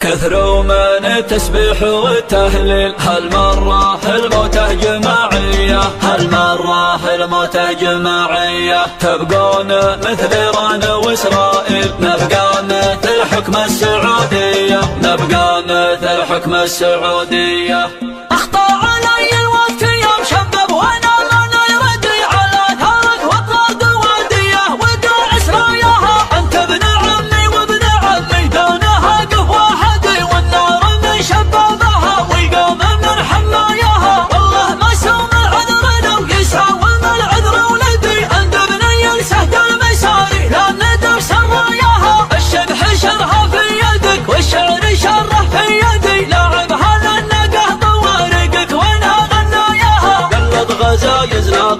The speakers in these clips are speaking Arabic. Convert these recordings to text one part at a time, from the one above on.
كثروا من التسبيح والتهليل، هالمرة الموتة جماعية، هالمرة الموتة جماعية. تبقون مثل إيران وإسرائيل، نبقى مثل حكم السعودية، نبقى مثل حكم السعودية. أخطأ علي الوقت يوم شباب وأنا ما يردي على ثارك وطرد وادية وداع سراياها. أنت ابن عمي وابن عمي دونها قهوة هدي، والنار من شبابها ويقوم من حماياها. والله ما سوم العذر لو يساوم العذر ولدي، عند ابني السهد المساري لا ندر سراياها. الشبح شرها في يدك والشعر شره في يدي، لاعبها لأنه طوارقك وينها غناياها. قلد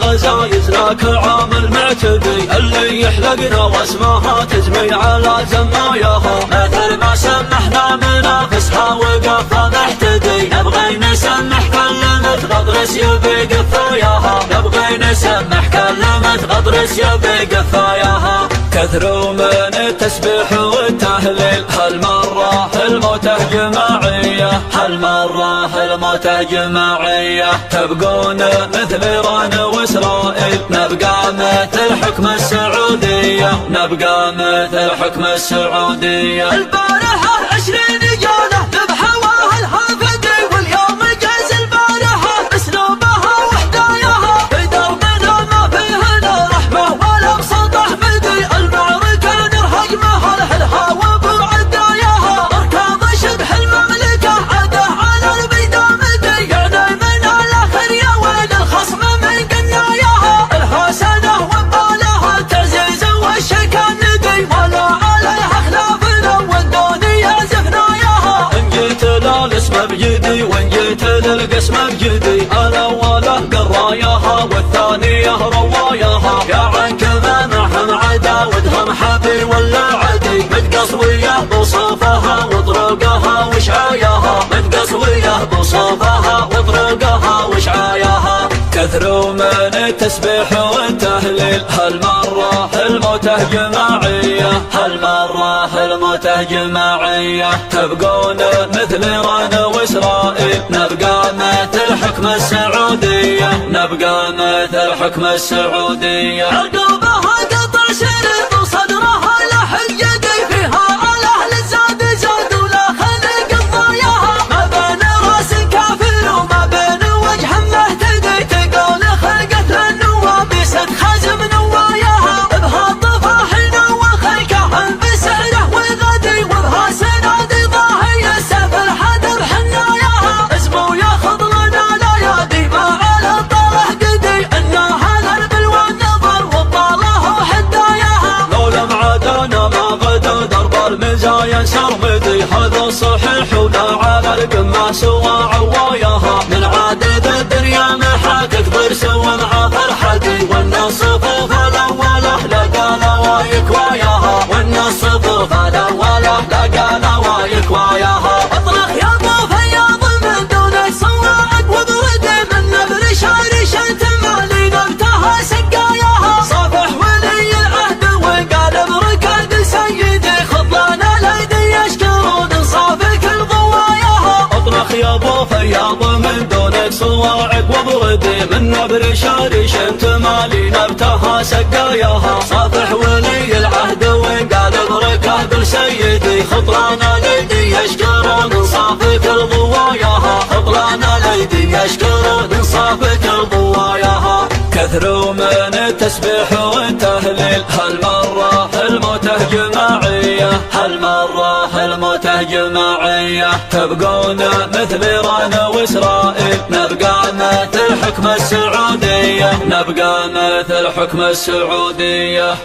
غزايزنا كعامل معتدي، اللي يحلقنا واسمها تجمي على زماياها. مثل ما سمحنا منافسها وقفها محتدي، نبغي نسمح كلمة غطرس يبي قفاياها، نبغي نسمح كلمة غطرس يبي قفاياها. كثروا من التسبيح والتهليل، هالمرة الموتة جماعية، هالمرة الموتة جماعية. تبقون مثل إيران وإسرائيل، نبقى مثل حكم السعودية، نبقى مثل حكم السعودية. البارحة 20 رجالة ذبحوا الهافدي، واليوم جاز البارحة اسلوبها وحداياها. في دربنا ما فيه لا رحمة ولا بسطح فدي، المعركة نرهق مهرها الهوى بعداياها. اركاض شبح المملكة عاده على البيدامدي، يعني من الاخر يا ويل الخصم من قناياها. الحسنة وبالها تعزيز والشكا ندي، ولا عليها خلافنا والدنيا زفناياها. ان جيت للاسم بجدي وان جيت للقسم بجدي، الاولى قراياها والثانية رواياها. يا عنك منعهم عداودهم حبي ولا عدي، متقصوية بصوفها وطرقها وشعاياها، متقصوية بصوفها وطرقها وشعاياها. كثروا من التسبيح والتهليل، هالمرة الموتة جماعية، هالمرة الموتة جماعية. تبقون مثل إيران وإسرائيل، نبقى مثل حكم السعودية، نبقى مثل حكم السعودية. عقبها قطع شريط وصدرها لحق يدي، فيها الأهل الزاد زاد ولا خلق الضاياها. ما بين راس كافر وما بين وجه مهتدي، تقول خلقت للنواب سد خازم نواياها. بها طفاحين وخيكة بسعره وغدي، وبها سنادي ضاهية سيف الحدب حناياها. اسمه ياخذ لنا الايادي ما على الطرح قدي، انها للبلوى النظر وبطاله وحداياها. لولا معادانا ما غدا درب المزايا سرمدي، هذا صحيح ولا على القمة سوى عواياها. من عادة الدنيا محا تكبر سوى مع فرحتي، والناس صفوف الاولى لقى نوايك واياها، والناس صفوف الاولى لقى نوايك واياها. اطلق يا ابو فياض من دونك صواعق وبردي، من نبر شارش انت مالي نبتها سقاياها. صافح ولي العهد وقال بركاد سيدي، خذ لنا الايدي يشكرون انصافك الضواياها. اطلق يا ابو فياض من دونك صواعق وبردي، من نبر شارش انت مالي نبتها سقاياها. صافح ولي العهد وقال بركاد سيدي، خذ لنا الايدي يشكرون انصافك الضواياها، خذ لنا الايدي يشكرون انصافك الضواياها. كثروا من التسبيح والتهليل، هالمرة الموتة جماعية، هالمرة الموتة جماعية. تبقون مثل إيران وإسرائيل، نبقى مثل حكم السعودية، نبقى مثل حكم السعودية.